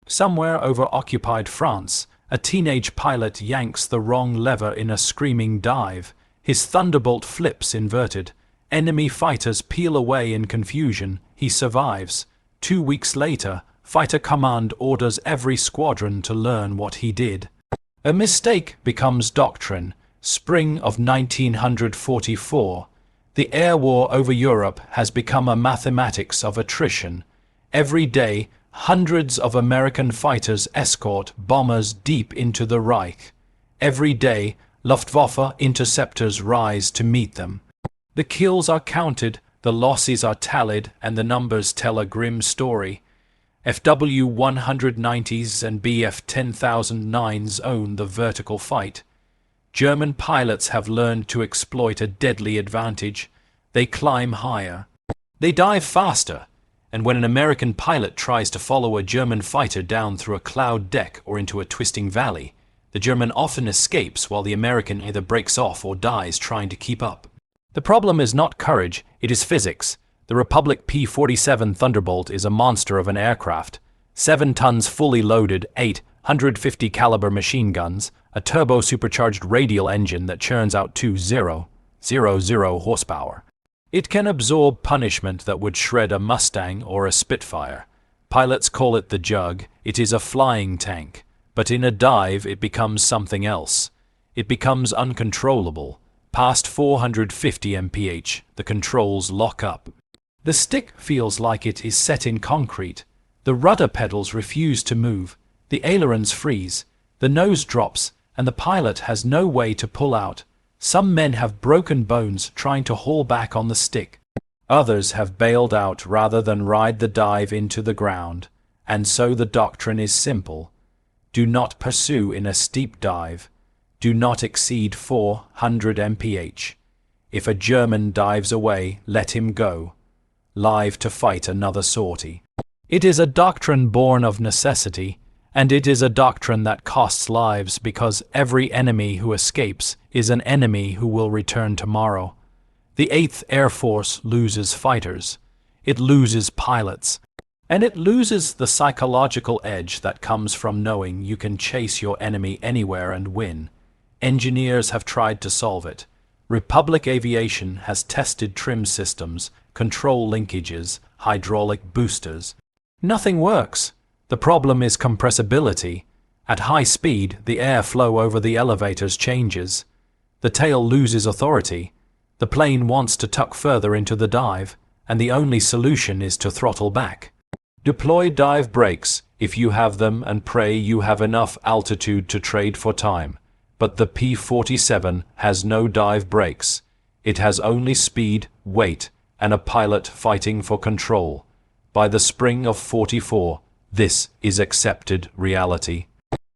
Somewhere over occupied France, a teenage pilot yanks the wrong lever in a screaming dive. His Thunderbolt flips inverted. Enemy fighters peel away in confusion. He survives. 2 weeks later, Fighter Command orders every squadron to learn what he did. A mistake becomes doctrine. Spring of 1944. The air war over Europe has become a mathematics of attrition. Every day, hundreds of American fighters escort bombers deep into the Reich. Every day, Luftwaffe interceptors rise to meet them. The kills are counted, the losses are tallied, and the numbers tell a grim story. FW-190s and Bf-10,009s own the vertical fight. German pilots have learned to exploit a deadly advantage. They climb higher. They dive faster. And when an American pilot tries to follow a German fighter down through a cloud deck or into a twisting valley, the German often escapes while the American either breaks off or dies trying to keep up. The problem is not courage, it is physics. The Republic P-47 Thunderbolt is a monster of an aircraft. 7 tons fully loaded, 8 150 caliber machine guns, a turbo-supercharged radial engine that churns out 2,000 horsepower. It can absorb punishment that would shred a Mustang or a Spitfire. Pilots call it the Jug. It is a flying tank. But in a dive, it becomes something else. It becomes uncontrollable. Past 450 mph, the controls lock up. The stick feels like it is set in concrete. The rudder pedals refuse to move. The ailerons freeze. The nose drops, and the pilot has no way to pull out. Some men have broken bones trying to haul back on the stick. Others have bailed out rather than ride the dive into the ground. And so the doctrine is simple. Do not pursue in a steep dive. Do not exceed 400 mph. If a German dives away, let him go. Live to fight another sortie. It is a doctrine born of necessity. And it is a doctrine that costs lives because every enemy who escapes is an enemy who will return tomorrow. The 8th Air Force loses fighters. It loses pilots. And it loses the psychological edge that comes from knowing you can chase your enemy anywhere and win. Engineers have tried to solve it. Republic Aviation has tested trim systems, control linkages, hydraulic boosters. Nothing works. The problem is compressibility. At high speed, the air flow over the elevators changes. The tail loses authority. The plane wants to tuck further into the dive, and the only solution is to throttle back. Deploy dive brakes if you have them and pray you have enough altitude to trade for time. But the P-47 has no dive brakes. It has only speed, weight, and a pilot fighting for control. By the spring of '44, this is accepted reality.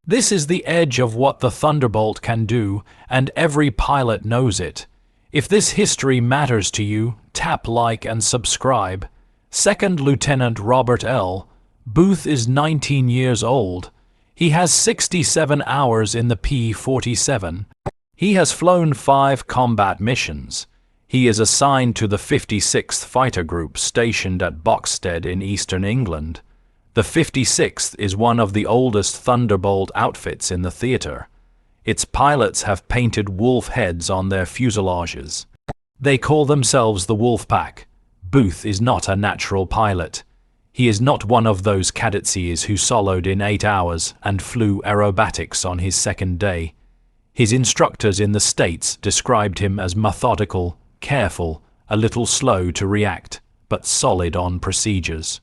This is the edge of what the Thunderbolt can do, and every pilot knows it. If this history matters to you, tap like and subscribe. Second Lieutenant Robert L. Booth is 19 years old. He has 67 hours in the P-47. He has flown 5 combat missions. He is assigned to the 56th Fighter Group stationed at Boxstead in eastern England. The 56th is one of the oldest Thunderbolt outfits in the theater. Its pilots have painted wolf heads on their fuselages. They call themselves the Wolf Pack. Booth is not a natural pilot. He is not one of those cadetses who soloed in 8 hours and flew aerobatics on his second day. His instructors in the States described him as methodical, careful, a little slow to react, but solid on procedures.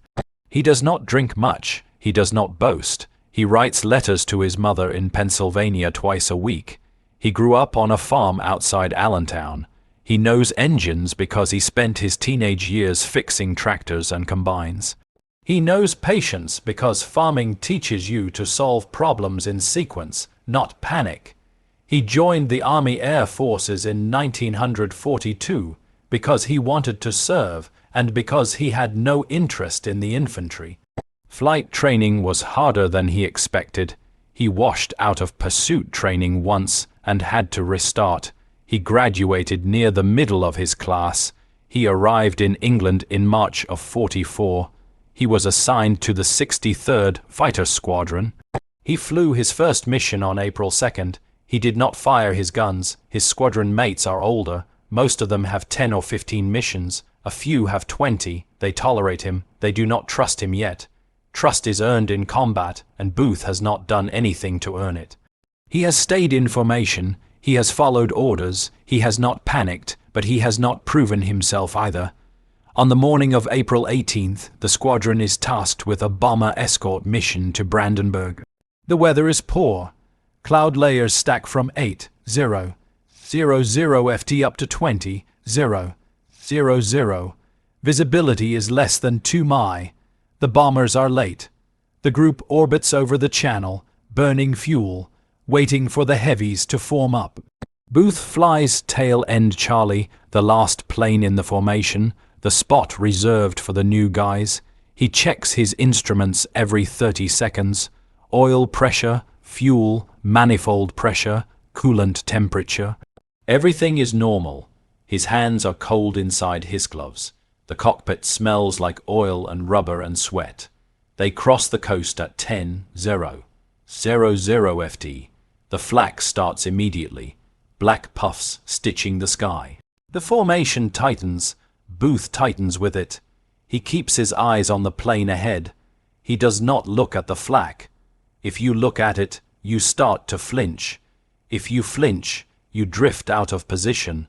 He does not drink much. He does not boast. He writes letters to his mother in Pennsylvania twice a week. He grew up on a farm outside Allentown. He knows engines because he spent his teenage years fixing tractors and combines. He knows patience because farming teaches you to solve problems in sequence, not panic. He joined the Army Air Forces in 1942 because he wanted to serve and because he had no interest in the infantry. Flight training was harder than he expected. He washed out of pursuit training once and had to restart. He graduated near the middle of his class. He arrived in England in March of '44. He was assigned to the 63rd Fighter Squadron. He flew his first mission on April 2nd. He did not fire his guns. His squadron mates are older. Most of them have 10 or 15 missions. A few have 20. They tolerate him. They do not trust him yet. Trust is earned in combat, and Booth has not done anything to earn it. He has stayed in formation. He has followed orders. He has not panicked, but he has not proven himself either. On the morning of April 18th, the squadron is tasked with a bomber escort mission to Brandenburg. The weather is poor. Cloud layers stack from 8, 0, 0, 0 FT up to 20, 0, 0, 0. Visibility is less than 2 mi. The bombers are late. The group orbits over the channel, burning fuel, waiting for the heavies to form up. Booth flies tail end Charlie, the last plane in the formation, the spot reserved for the new guys. He checks his instruments every 30 seconds. Oil pressure, fuel, manifold pressure, coolant temperature. Everything is normal. His hands are cold inside his gloves. The cockpit smells like oil and rubber and sweat. They cross the coast at 10, 0, 0, 0 FT. The flak starts immediately. Black puffs stitching the sky. The formation tightens. Booth tightens with it. He keeps his eyes on the plane ahead. He does not look at the flak. If you look at it, you start to flinch. If you flinch, you drift out of position.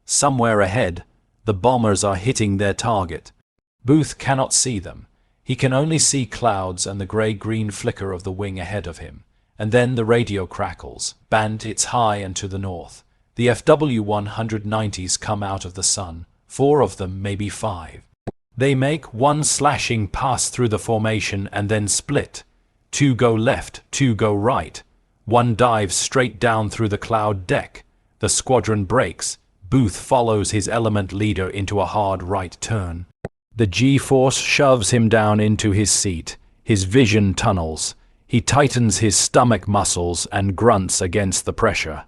Somewhere ahead, the bombers are hitting their target. Booth cannot see them. He can only see clouds and the grey-green flicker of the wing ahead of him. And then the radio crackles. Band it's high and to the north. The FW-190s come out of the sun. 4 of them, maybe 5. They make one slashing pass through the formation and then split. 2 go left, 2 go right. One dives straight down through the cloud deck. The squadron breaks. Booth follows his element leader into a hard right turn. The G-force shoves him down into his seat. His vision tunnels. He tightens his stomach muscles and grunts against the pressure.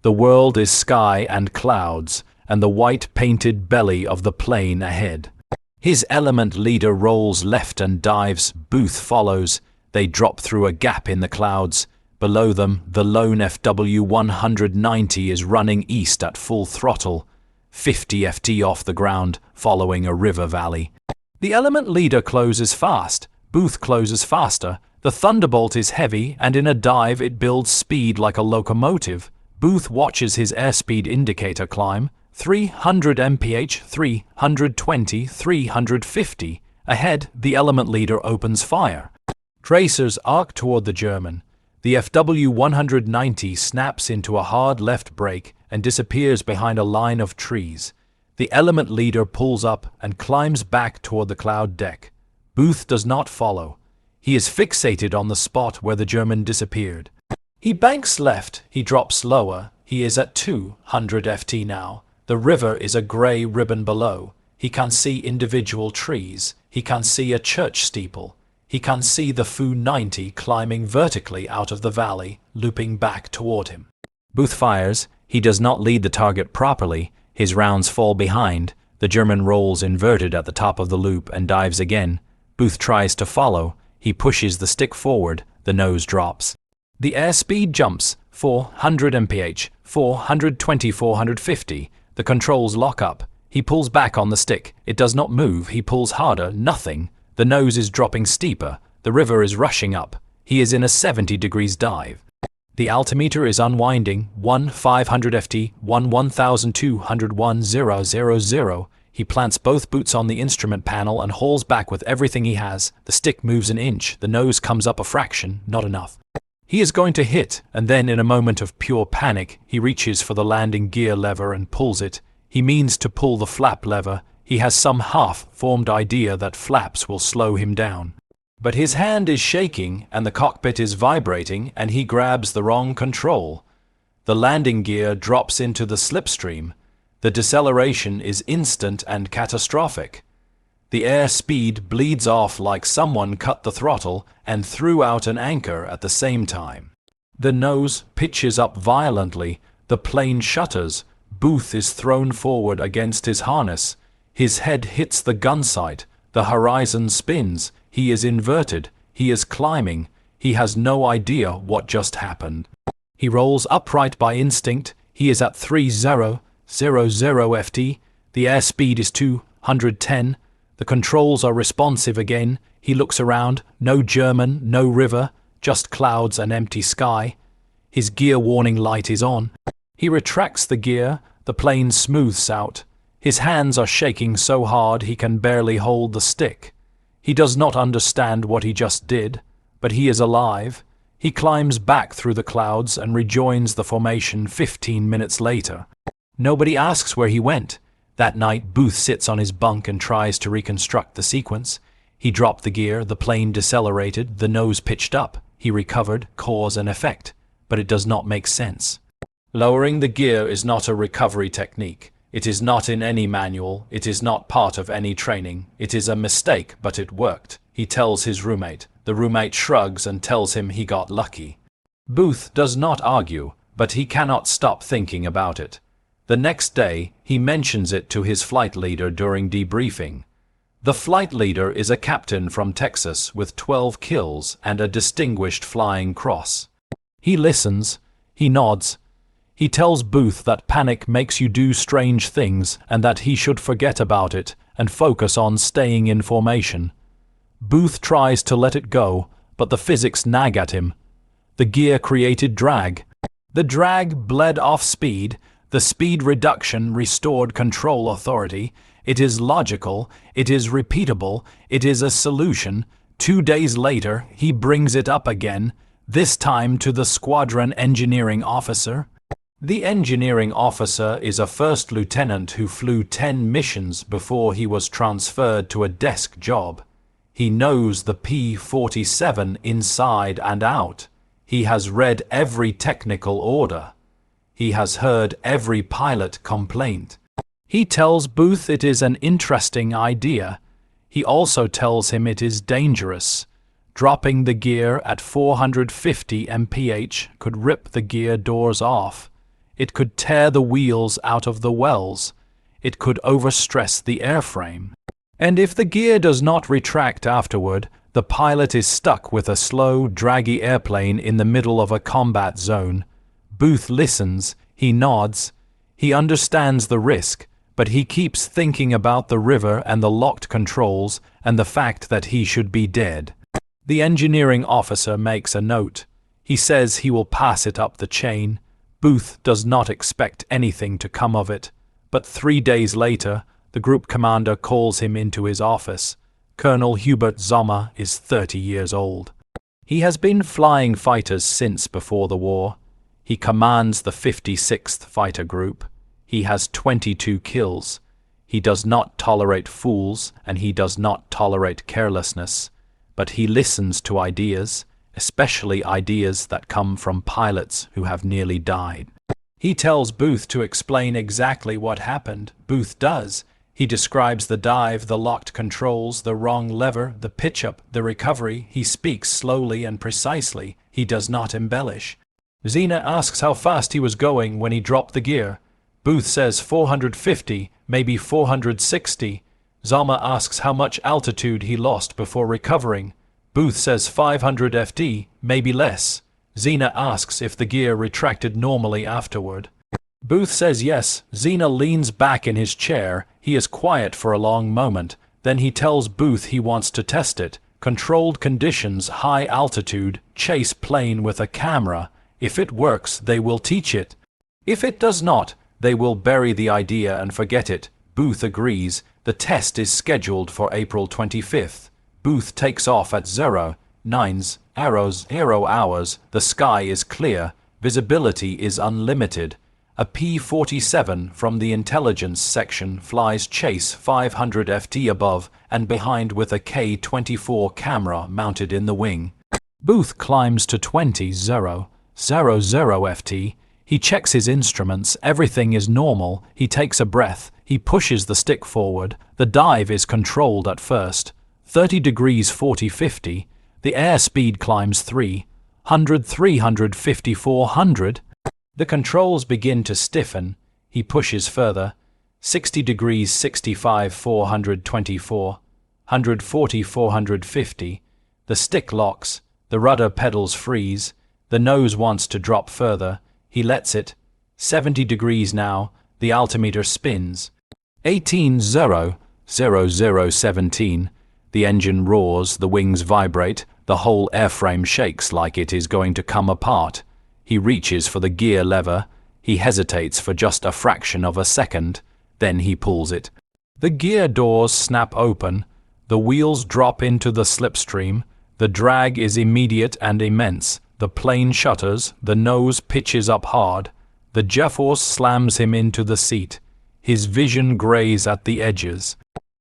The world is sky and clouds, and the white-painted belly of the plane ahead. His element leader rolls left and dives. Booth follows. They drop through a gap in the clouds. Below them, the lone FW-190 is running east at full throttle, 50 FT off the ground, following a river valley. The element leader closes fast. Booth closes faster. The Thunderbolt is heavy, and in a dive it builds speed like a locomotive. Booth watches his airspeed indicator climb. 300 mph, 320, 350. Ahead, the element leader opens fire. Tracers arc toward the German. The FW-190 snaps into a hard left brake and disappears behind a line of trees. The element leader pulls up and climbs back toward the cloud deck. Booth does not follow. He is fixated on the spot where the German disappeared. He banks left. He drops lower. He is at 200 FT now. The river is a grey ribbon below. He can see individual trees. He can see a church steeple. He can see the Fu-90 climbing vertically out of the valley, looping back toward him. Booth fires. He does not lead the target properly. His rounds fall behind. The German rolls inverted at the top of the loop and dives again. Booth tries to follow. He pushes the stick forward. The nose drops. The airspeed jumps. 400 mph, 420, 450. The controls lock up. He pulls back on the stick. It does not move. He pulls harder. Nothing. The nose is dropping steeper. The river is rushing up. He is in a 70 degrees dive. The altimeter is unwinding. 500 FT, 1200, 1000. He plants both boots on the instrument panel and hauls back with everything he has. The stick moves an inch. The nose comes up a fraction. Not enough. He is going to hit, and then in a moment of pure panic, he reaches for the landing gear lever and pulls it. He means to pull the flap lever. He has some half-formed idea that flaps will slow him down. But his hand is shaking, and the cockpit is vibrating, and he grabs the wrong control. The landing gear drops into the slipstream. The deceleration is instant and catastrophic. The air speed bleeds off like someone cut the throttle and threw out an anchor at the same time. The nose pitches up violently. The plane shutters. Booth is thrown forward against his harness. His head hits the gun sight. The horizon spins. He is inverted. He is climbing. He has no idea what just happened. He rolls upright by instinct. He is at 3000 ft. The airspeed is 210. The controls are responsive again. He looks around. No German, no river, just clouds and empty sky. His gear warning light is on. He retracts the gear. The plane smooths out. His hands are shaking so hard he can barely hold the stick. He does not understand what he just did, but he is alive. He climbs back through the clouds and rejoins the formation 15 minutes later. Nobody asks where he went. That night, Booth sits on his bunk and tries to reconstruct the sequence. He dropped the gear, the plane decelerated, the nose pitched up. He recovered, cause and effect, but it does not make sense. Lowering the gear is not a recovery technique. It is not in any manual. It is not part of any training. It is a mistake, but it worked. He tells his roommate. The roommate shrugs and tells him he got lucky. Booth does not argue, but he cannot stop thinking about it. The next day, he mentions it to his flight leader during debriefing. The flight leader is a captain from Texas with 12 kills and a distinguished flying cross. He listens. He nods. He tells Booth that panic makes you do strange things and that he should forget about it and focus on staying in formation. Booth tries to let it go, but the physics nag at him. The gear created drag. The drag bled off speed. The speed reduction restored control authority. It is logical. It is repeatable. It is a solution. 2 days later, he brings it up again, this time to the squadron engineering officer. The engineering officer is a first lieutenant who flew 10 missions before he was transferred to a desk job. He knows the P-47 inside and out. He has read every technical order. He has heard every pilot complaint. He tells Booth it is an interesting idea. He also tells him it is dangerous. Dropping the gear at 450 mph could rip the gear doors off. It could tear the wheels out of the wells. It could overstress the airframe. And if the gear does not retract afterward, the pilot is stuck with a slow, draggy airplane in the middle of a combat zone. Booth listens. He nods. He understands the risk, but he keeps thinking about the river and the locked controls and the fact that he should be dead. The engineering officer makes a note. He says he will pass it up the chain. Booth does not expect anything to come of it, but 3 days later, the group commander calls him into his office. Colonel Hubert Sommer is 30 years old. He has been flying fighters since before the war. He commands the 56th Fighter Group. He has 22 kills. He does not tolerate fools, and he does not tolerate carelessness, but he listens to ideas, especially ideas that come from pilots who have nearly died. He tells Booth to explain exactly what happened. Booth does. He describes the dive, the locked controls, the wrong lever, the pitch-up, the recovery. He speaks slowly and precisely. He does not embellish. Zena asks how fast he was going when he dropped the gear. Booth says 450, maybe 460. Sommer asks how much altitude he lost before recovering. Booth says 500 FD, maybe less. Zena asks if the gear retracted normally afterward. Booth says yes. Zena leans back in his chair. He is quiet for a long moment. Then he tells Booth he wants to test it. Controlled conditions, high altitude, chase plane with a camera. If it works, they will teach it. If it does not, they will bury the idea and forget it. Booth agrees. The test is scheduled for April 25th. Booth takes off at 09 aero hours. The sky is clear. Visibility is unlimited. A P-47 from the intelligence section flies chase 500 ft above and behind with a K-24 camera mounted in the wing. Booth climbs to 20,000 ft. He checks his instruments. Everything is normal. He takes a breath. He pushes the stick forward. The dive is controlled at first. 30 degrees 40-50. The airspeed climbs 300, 350, 400. The controls begin to stiffen. He pushes further. 60 degrees 65, 424. 140, 450. The stick locks, the rudder pedals freeze, the nose wants to drop further, he lets it. 70 degrees now, the altimeter spins. 18:00:00:17. The engine roars, the wings vibrate, the whole airframe shakes like it is going to come apart. He reaches for the gear lever. He hesitates for just a fraction of a second. Then he pulls it. The gear doors snap open. The wheels drop into the slipstream. The drag is immediate and immense. The plane shutters. The nose pitches up hard. The G-force slams him into the seat. His vision grays at the edges.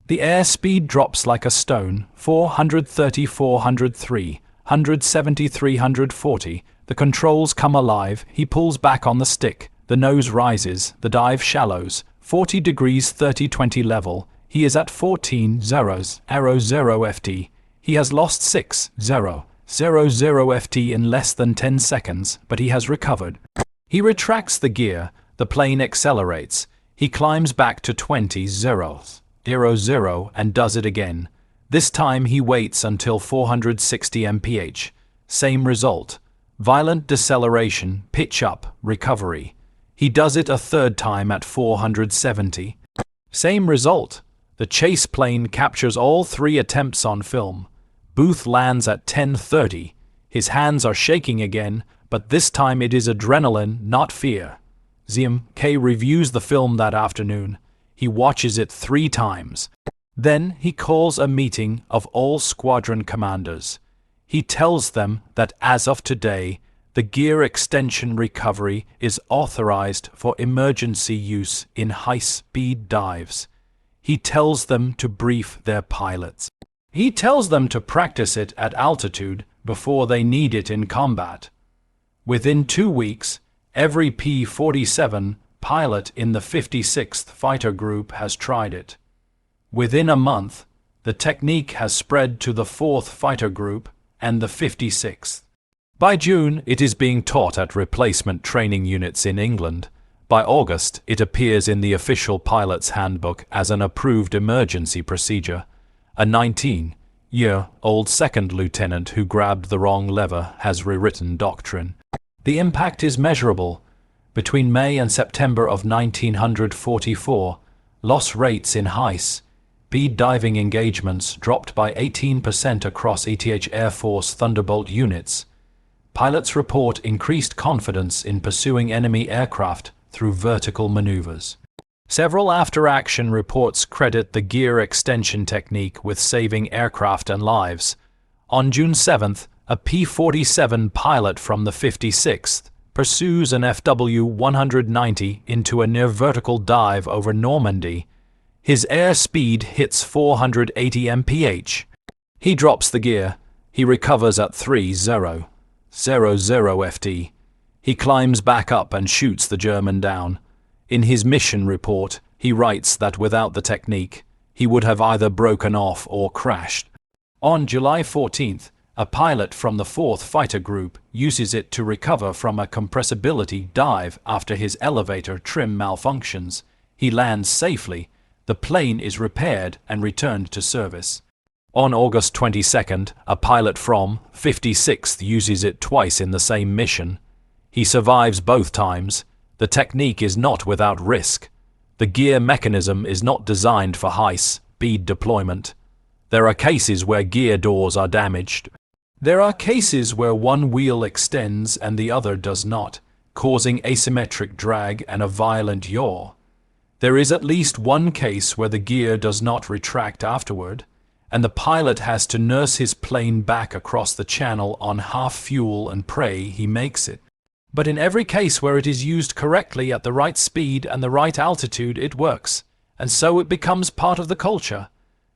The airspeed drops like a stone. 430, 403, 170, 340. The controls come alive. He pulls back on the stick. The nose rises. The dive shallows. 40 degrees 30-20 level. He is at 14 zeros. Aero 0 FT. He has lost 6 0 0 0 FT in less than 10 seconds, but he has recovered. He retracts the gear. The plane accelerates. He climbs back to 20 zeros. 0 and does it again. This time he waits until 460 mph. Same result. Violent deceleration, pitch up, recovery. He does it a third time at 470. Same result. The chase plane captures all 3 attempts on film. Booth lands at 10:30. His hands are shaking again, but this time it is adrenaline, not fear. ZMK reviews the film that afternoon. He watches it 3 times. Then he calls a meeting of all squadron commanders. He tells them that as of today, the gear extension recovery is authorized for emergency use in high-speed dives. He tells them to brief their pilots. He tells them to practice it at altitude before they need it in combat. Within 2 weeks, every P-47 pilot in the 56th Fighter Group has tried it. Within a month, the technique has spread to the 4th Fighter Group and the 56th. By June, it is being taught at replacement training units in England. By August, it appears in the official pilot's handbook as an approved emergency procedure. A 19-year-old second lieutenant who grabbed the wrong lever has rewritten doctrine. The impact is measurable. Between May and September of 1944, loss rates in high-speed diving engagements dropped by 18% across ETH Air Force Thunderbolt units. Pilots report increased confidence in pursuing enemy aircraft through vertical maneuvers. Several after-action reports credit the gear extension technique with saving aircraft and lives. On June 7th, a P-47 pilot from the 56th pursues an FW-190 into a near-vertical dive over Normandy. His airspeed hits 480 mph. He drops the gear. He recovers at 30 FT. He climbs back up and shoots the German down. In his mission report, he writes that without the technique, he would have either broken off or crashed. On July 14th, a pilot from the 4th Fighter Group uses it to recover from a compressibility dive after his elevator trim malfunctions. He lands safely. The plane is repaired and returned to service. On August 22nd, a pilot from 56th uses it twice in the same mission. He survives both times. The technique is not without risk. The gear mechanism is not designed for high-speed deployment. There are cases where gear doors are damaged. There are cases where one wheel extends and the other does not, causing asymmetric drag and a violent yaw. There is at least one case where the gear does not retract afterward, and the pilot has to nurse his plane back across the channel on half fuel and pray he makes it. But in every case where it is used correctly at the right speed and the right altitude, it works, and so it becomes part of the culture.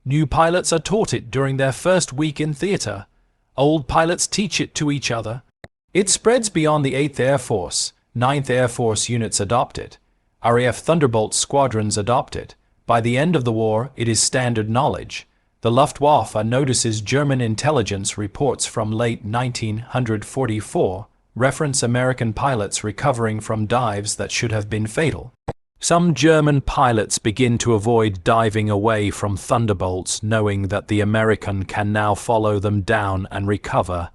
New pilots are taught it during their first week in theater. Old pilots teach it to each other. It spreads beyond the 8th Air Force. 9th Air Force units adopt it. RAF Thunderbolt squadrons adopt it. By the end of the war, it is standard knowledge. The Luftwaffe notices German intelligence reports from late 1944 reference American pilots recovering from dives that should have been fatal. Some German pilots begin to avoid diving away from Thunderbolts, knowing that the American can now follow them down and recover.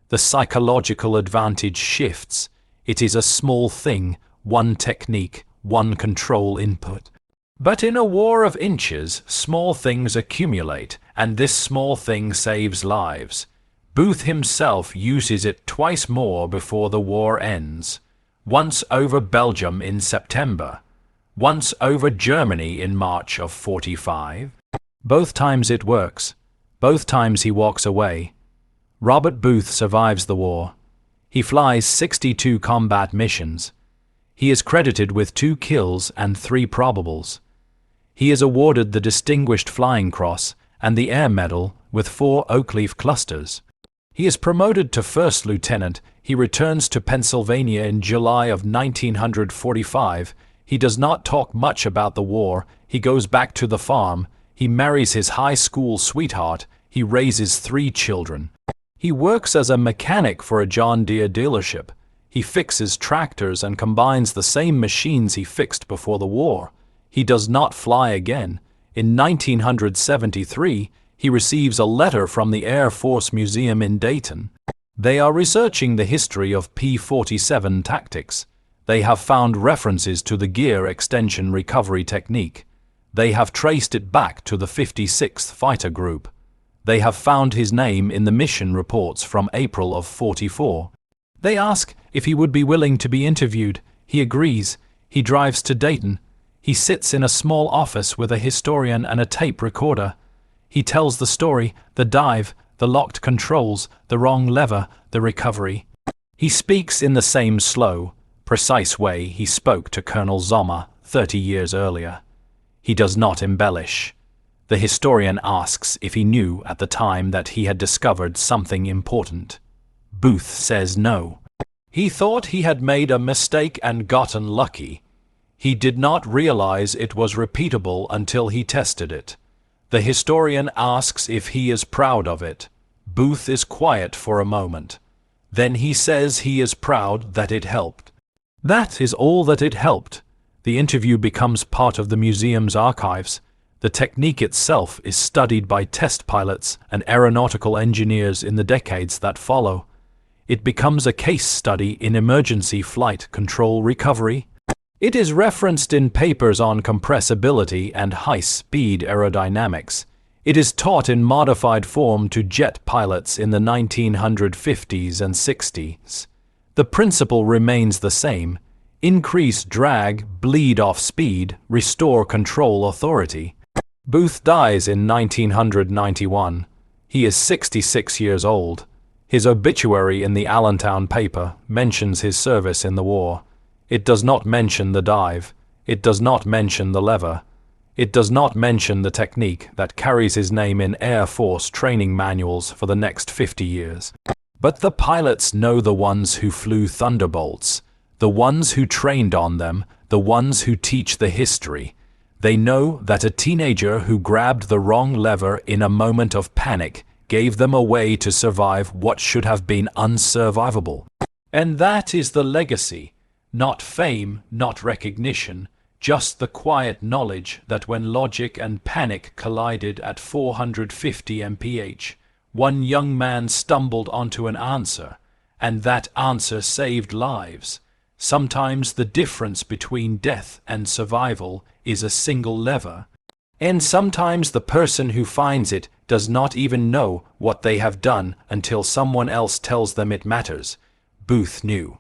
The psychological advantage shifts. It is a small thing, one technique, one control input. But in a war of inches, small things accumulate, and this small thing saves lives. Booth himself uses it twice more before the war ends. Once over Belgium in September. Once over Germany in March of 45. Both times it works. Both times he walks away. Robert Booth survives the war. He flies 62 combat missions. He is credited with 2 kills and 3 probables. He is awarded the Distinguished Flying Cross and the Air Medal with 4 oak leaf clusters. He is promoted to first lieutenant. He returns to Pennsylvania in July of 1945. He does not talk much about the war. He goes back to the farm. He marries his high school sweetheart. He raises 3 children. He works as a mechanic for a John Deere dealership. He fixes tractors and combines the same machines he fixed before the war. He does not fly again. In 1973, he receives a letter from the Air Force Museum in Dayton. They are researching the history of P-47 tactics. They have found references to the gear extension recovery technique. They have traced it back to the 56th Fighter Group. They have found his name in the mission reports from April of 44. They ask if he would be willing to be interviewed. He agrees. He drives to Dayton. He sits in a small office with a historian and a tape recorder. He tells the story, the dive, the locked controls, the wrong lever, the recovery. He speaks in the same slow, precise way he spoke to Colonel Sommer 30 years earlier. He does not embellish. The historian asks if he knew at the time that he had discovered something important. Booth says no. He thought he had made a mistake and gotten lucky. He did not realize it was repeatable until he tested it. The historian asks if he is proud of it. Booth is quiet for a moment. Then he says he is proud that it helped. That is all that it helped. The interview becomes part of the museum's archives. The technique itself is studied by test pilots and aeronautical engineers in the decades that follow. It becomes a case study in emergency flight control recovery. It is referenced in papers on compressibility and high-speed aerodynamics. It is taught in modified form to jet pilots in the 1950s and 60s. The principle remains the same. Increase drag, bleed off speed, restore control authority. Booth dies in 1991. He is 66 years old. His obituary in the Allentown paper mentions his service in the war. It does not mention the dive. It does not mention the lever. It does not mention the technique that carries his name in Air Force training manuals for the next 50 years. But the pilots know the ones who flew Thunderbolts, the ones who trained on them, the ones who teach the history. They know that a teenager who grabbed the wrong lever in a moment of panic gave them a way to survive what should have been unsurvivable. And that is the legacy. Not fame, not recognition, just the quiet knowledge that when logic and panic collided at 450 mph, one young man stumbled onto an answer, and that answer saved lives. Sometimes the difference between death and survival is a single lever, and sometimes the person who finds it does not even know what they have done until someone else tells them it matters. Booth knew.